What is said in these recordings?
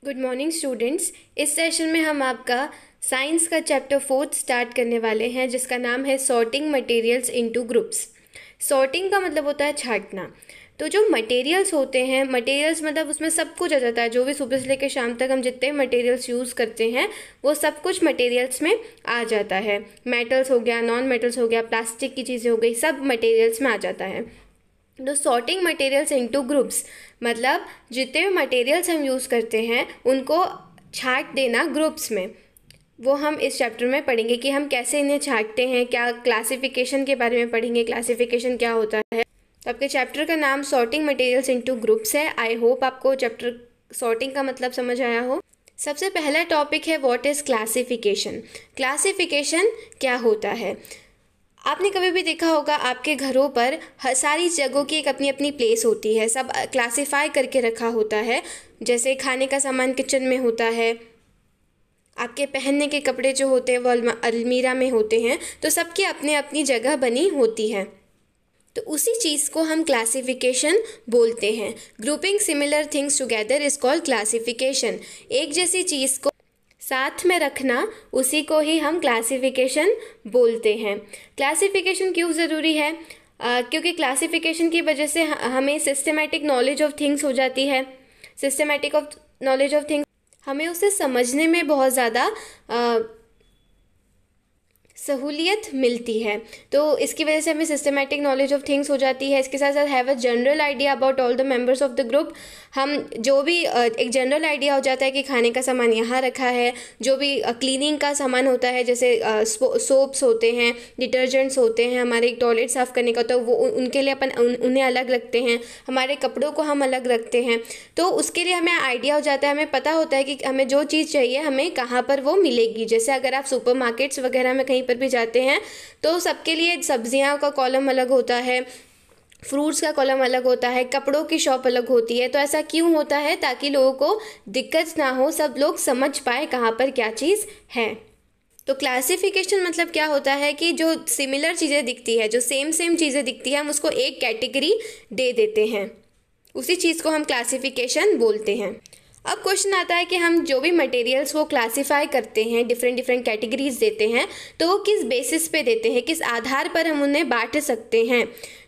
Good morning students. इस session में हम आपका साइंस का चैप्टर 4 स्टार्ट करने वाले हैं, जिसका नाम है sorting materials into groups. Sorting का मतलब होता है छांटना। तो जो मटेरियल्स होते हैं, मटेरियल्स मतलब उसमें सब कुछ आ जाता है। जो भी सुबह से लेकर शाम तक हम जितने मटेरियल्स यूज़ करते हैं वो सब कुछ मटेरियल्स में आ जाता है। मेटल्स हो गया, नॉन मेटल्स हो गया, प्लास्टिक की चीज़ें हो गई, सब मटेरियल्स में आ जाता है। तो सॉर्टिंग मटेरियल्स इनटू ग्रुप्स मतलब जितने भी मटेरियल्स हम यूज़ करते हैं उनको छांट देना ग्रुप्स में। वो हम इस चैप्टर में पढ़ेंगे कि हम कैसे इन्हें छांटते हैं, क्या क्लासिफिकेशन के बारे में पढ़ेंगे, क्लासिफिकेशन क्या होता है। तो आपके चैप्टर का नाम सॉर्टिंग मटेरियल्स इनटू ग्रुप्स है। आई होप आपको चैप्टर सॉर्टिंग का मतलब समझ आया हो। सबसे पहला टॉपिक है व्हाट इज़ क्लासिफिकेशन। क्लासिफिकेशन क्या होता है। आपने कभी भी देखा होगा आपके घरों पर सारी जगहों की एक अपनी अपनी प्लेस होती है, सब क्लासिफाई करके रखा होता है। जैसे खाने का सामान किचन में होता है, आपके पहनने के कपड़े जो होते हैं वो अलमीरा में होते हैं। तो सबकी अपनी अपनी जगह बनी होती है। तो उसी चीज़ को हम क्लासिफिकेशन बोलते हैं। Grouping similar things together is called classification. एक जैसी चीज़ को साथ में रखना, उसी को ही हम क्लासिफिकेशन बोलते हैं। क्लासिफिकेशन क्यों ज़रूरी है? क्योंकि क्लासिफिकेशन की वजह से हमें सिस्टमेटिक नॉलेज ऑफ थिंग्स हो जाती है। Systematic of knowledge of things हमें उसे समझने में बहुत ज़्यादा सहूलियत मिलती है। तो इसकी वजह से हमें सिस्टमेटिक नॉलेज ऑफ थिंग्स हो जाती है। इसके साथ साथ have a general idea about all the members of the group. हम जो भी एक जनरल आइडिया हो जाता है कि खाने का सामान यहाँ रखा है। जो भी क्लीनिंग का सामान होता है, जैसे सोप्स होते हैं, डिटर्जेंट्स होते हैं, हमारे टॉयलेट साफ़ करने का, तो वो उनके लिए अपन उन्हें अलग रखते हैं। हमारे कपड़ों को हम अलग रखते हैं। तो उसके लिए हमें आइडिया हो जाता है, हमें पता होता है कि हमें जो चीज़ चाहिए हमें कहाँ पर वो मिलेगी। जैसे अगर आप सुपर मार्केट्स वगैरह में कहीं पर भी जाते हैं तो सबके लिए सब्जियां का कॉलम अलग होता है, फ्रूट्स का कॉलम अलग होता है, कपड़ों की शॉप अलग होती है। तो ऐसा क्यों होता है? ताकि लोगों को दिक्कत ना हो, सब लोग समझ पाए कहाँ पर क्या चीज़ है। तो क्लासिफिकेशन मतलब क्या होता है कि जो सिमिलर चीज़ें दिखती है, जो सेम सेम चीज़ें दिखती है, हम उसको एक कैटेगरी दे देते हैं। उसी चीज़ को हम क्लासिफिकेशन बोलते हैं। अब क्वेश्चन आता है कि हम जो भी मटेरियल्स को क्लासिफाई करते हैं, डिफरेंट डिफरेंट कैटेगरीज देते हैं, तो वो किस बेसिस पे देते हैं, किस आधार पर हम उन्हें बांट सकते हैं।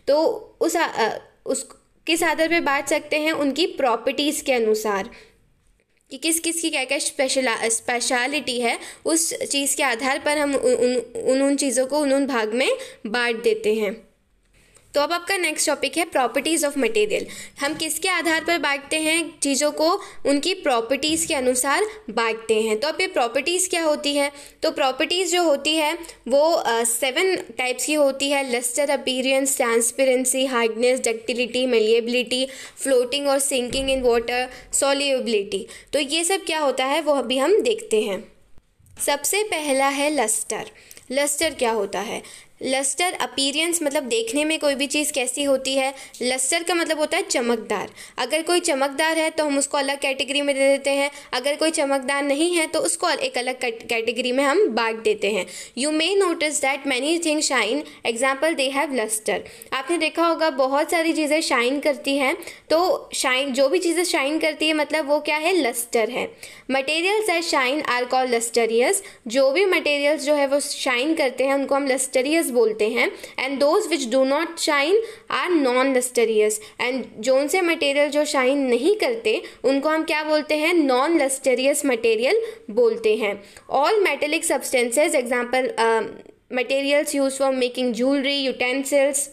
तो उस किस आधार पे बांट सकते हैं? उनकी प्रॉपर्टीज़ के अनुसार, कि किस किस की क्या क्या स्पेशलिटी है, उस चीज़ के आधार पर हम उन चीज़ों को उन भाग में बांट देते हैं। तो अब आपका नेक्स्ट टॉपिक है प्रॉपर्टीज़ ऑफ मटेरियल। हम किसके आधार पर बांटते हैं चीज़ों को? उनकी प्रॉपर्टीज़ के अनुसार बांटते हैं। तो अब ये प्रॉपर्टीज़ क्या होती है? तो प्रॉपर्टीज़ जो होती है वो 7 टाइप्स की होती है। Lustre, appearance, transparency, hardness, ductility, malleability, floating और सिंकिंग इन वाटर, सॉल्युबिलिटी। तो ये सब क्या होता है वो अभी हम देखते हैं। सबसे पहला है लस्टर। लस्टर क्या होता है? लस्टर अपीयरेंस मतलब देखने में कोई भी चीज़ कैसी होती है। लस्टर का मतलब होता है चमकदार। अगर कोई चमकदार है तो हम उसको अलग कैटेगरी में दे देते हैं, अगर कोई चमकदार नहीं है तो उसको एक अलग कैटेगरी में हम बांट देते हैं। You may notice that many things shine, example they have lustre. आपने देखा होगा बहुत सारी चीज़ें शाइन करती हैं। तो शाइन, जो भी चीज़ें शाइन करती है मतलब वो क्या है? लस्टर है। Materials that shine are called lustrous. जो भी मटेरियल्स जो है वो शाइन करते हैं उनको हम लस्टरियस बोलते हैं। And those which do not shine are non lustrous. And जोन से मटेरियल जो शाइन नहीं करते उनको हम क्या बोलते हैं? नॉन लस्टरियस मटेरियल बोलते हैं। All metallic substances, example materials use for making jewellery, utensils,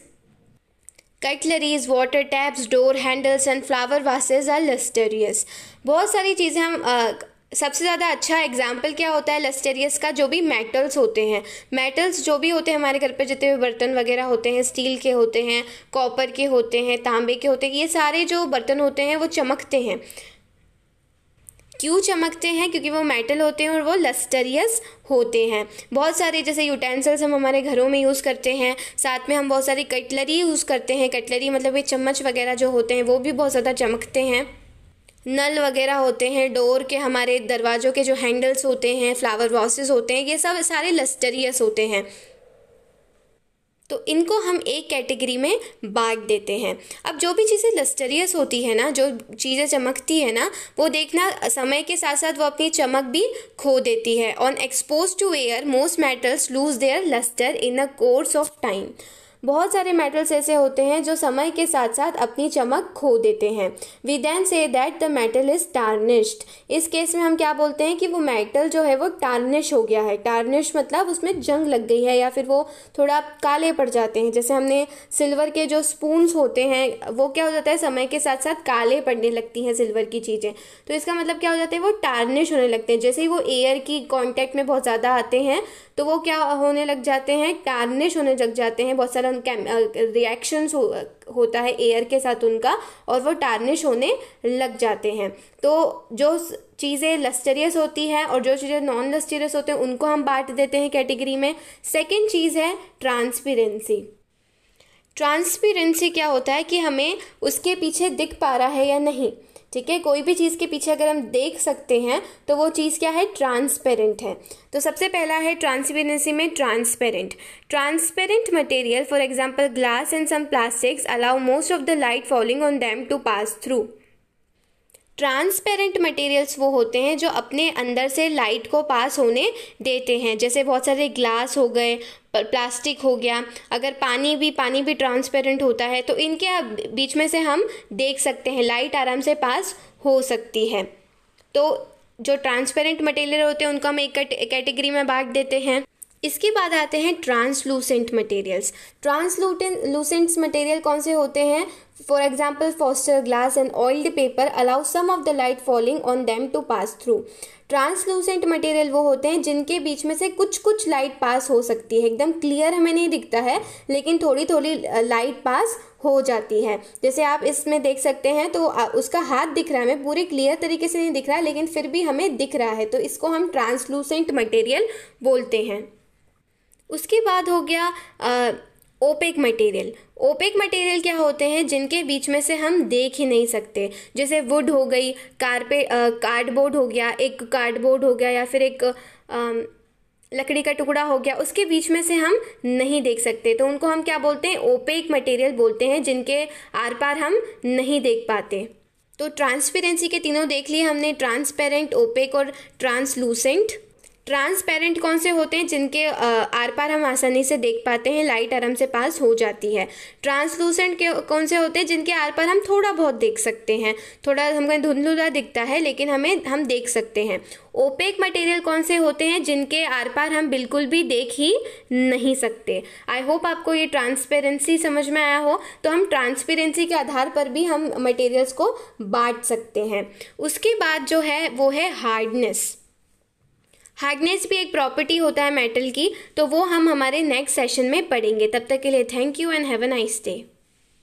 cutleries, water taps, door handles and flower vases are lustrous. बहुत सारी चीज़ें हम सबसे ज़्यादा अच्छा एग्जाम्पल क्या होता है लस्टेरियस का? जो भी मेटल्स होते हैं, मेटल्स जो भी होते हैं हमारे घर पे, जितने भी बर्तन वगैरह होते हैं, स्टील के होते हैं, कॉपर के होते हैं, तांबे के होते हैं, ये सारे जो बर्तन होते हैं वो चमकते हैं। क्यों चमकते हैं? क्योंकि वो मेटल होते हैं और वो लस्टरियस होते हैं। बहुत सारे जैसे यूटेंसिल्स हम हमारे घरों में यूज़ करते हैं, साथ में हम बहुत सारी कटलरी यूज़ करते हैं। कटलरी मतलब ये चम्मच वगैरह जो होते हैं वो भी बहुत ज़्यादा चमकते हैं। नल वगैरह होते हैं, डोर के, हमारे दरवाज़ों के जो हैंडल्स होते हैं, फ्लावर वासेस होते हैं, ये सब सारे लस्टरियस होते हैं। तो इनको हम एक कैटेगरी में बांट देते हैं। अब जो भी चीज़ें लस्टरियस होती है ना, जो चीज़ें चमकती है ना, वो देखना समय के साथ साथ वो अपनी चमक भी खो देती है। On expose to air most metals lose their lustre in a course of time. बहुत सारे मेटल्स ऐसे होते हैं जो समय के साथ साथ अपनी चमक खो देते हैं। We then say that the metal is tarnished. इस केस में हम क्या बोलते हैं कि वो मेटल जो है वो टार्निश हो गया है। टार्निश मतलब उसमें जंग लग गई है या फिर वो थोड़ा काले पड़ जाते हैं। जैसे हमने सिल्वर के जो स्पून्स होते हैं वो क्या हो जाता है, समय के साथ साथ काले पड़ने लगती हैं सिल्वर की चीज़ें। तो इसका मतलब क्या हो जाता है, वो टार्निश होने लगते हैं। जैसे ही वो एयर की कॉन्टैक्ट में बहुत ज़्यादा आते हैं तो वो क्या होने लग जाते हैं, टार्निश होने लग जाते हैं। बहुत सारा रिएक्शंस होता है एयर के साथ उनका, और वो टार्निश होने लग जाते हैं। तो जो चीज़ें लस्टरियस होती है और जो चीज़ें नॉन लस्टरियस होते हैं उनको हम बांट देते हैं कैटेगरी में। सेकेंड चीज़ है ट्रांसपेरेंसी। ट्रांसपेरेंसी क्या होता है कि हमें उसके पीछे दिख पा रहा है या नहीं। ठीक है, कोई भी चीज़ के पीछे अगर हम देख सकते हैं तो वो चीज़ क्या है, ट्रांसपेरेंट है। तो सबसे पहला है ट्रांसपेरेंसी में transparent. Transparent material for example glass and some plastics allow most of the light falling on them to pass through. Transparent materials वो होते हैं जो अपने अंदर से लाइट को पास होने देते हैं। जैसे बहुत सारे ग्लास हो गए, प्लास्टिक हो गया, अगर पानी भी ट्रांसपेरेंट होता है तो इनके बीच में से हम देख सकते हैं, लाइट आराम से पास हो सकती है। तो जो ट्रांसपेरेंट मटेरियल होते हैं उनको हम एक कैटेगरी में बांट देते हैं। इसके बाद आते हैं ट्रांसलूसेंट मटेरियल्स। ट्रांसलूसेंट मटेरियल कौन से होते हैं, for example frosted glass and oiled paper allow some of the light falling on them to pass through. Translucent material वो होते हैं जिनके बीच में से कुछ लाइट पास हो सकती है। एकदम क्लियर हमें नहीं दिखता है लेकिन थोड़ी थोड़ी लाइट पास हो जाती है। जैसे आप इसमें देख सकते हैं तो उसका हाथ दिख रहा है, हमें पूरे क्लियर तरीके से नहीं दिख रहा है लेकिन फिर भी हमें दिख रहा है, तो इसको हम ट्रांसलूसेंट मटेरियल बोलते हैं। उसके बाद हो गया ओपेक मटेरियल। ओपेक मटेरियल क्या होते हैं, जिनके बीच में से हम देख ही नहीं सकते। जैसे वुड हो गई, कार्डबोर्ड हो गया, एक कार्डबोर्ड हो गया या फिर एक लकड़ी का टुकड़ा हो गया, उसके बीच में से हम नहीं देख सकते, तो उनको हम क्या बोलते हैं, ओपेक मटेरियल बोलते हैं, जिनके आर पार हम नहीं देख पाते। तो ट्रांसपेरेंसी के तीनों देख लिए हमने, ट्रांसपेरेंट, ओपेक और ट्रांसलूसेंट। ट्रांसपेरेंट कौन से होते हैं, जिनके आर पार हम आसानी से देख पाते हैं, लाइट आराम से पास हो जाती है। ट्रांसलूसेंट के कौन से होते हैं, जिनके आर पार हम थोड़ा बहुत देख सकते हैं, थोड़ा हमको धुंधला दिखता है लेकिन हम देख सकते हैं। ओपेक मटेरियल कौन से होते हैं, जिनके आर पार हम बिल्कुल भी देख ही नहीं सकते। आई होप आपको ये ट्रांसपेरेंसी समझ में आया हो। तो हम ट्रांसपेरेंसी के आधार पर भी हम मटेरियल्स को बांट सकते हैं। उसके बाद जो है वो है हार्डनेस। हार्डनेस भी एक प्रॉपर्टी होता है मेटल की, तो वो हम हमारे नेक्स्ट सेशन में पढ़ेंगे। तब तक के लिए thank you and have a nice day.